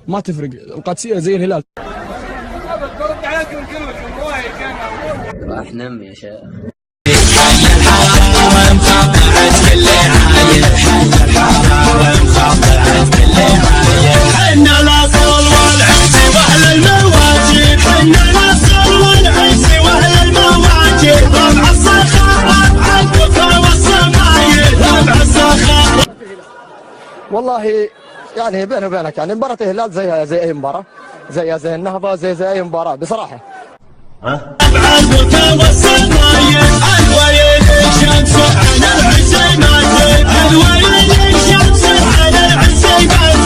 ما تفرق، القادسيه زي الهلال. راح نم يا شيخ. والله يعني بيني وبينك يعني مباراة الهلال زيها زي اي مباراة، زيها زي النهضة، زي اي مباراة بصراحة. الشمس على العسيمات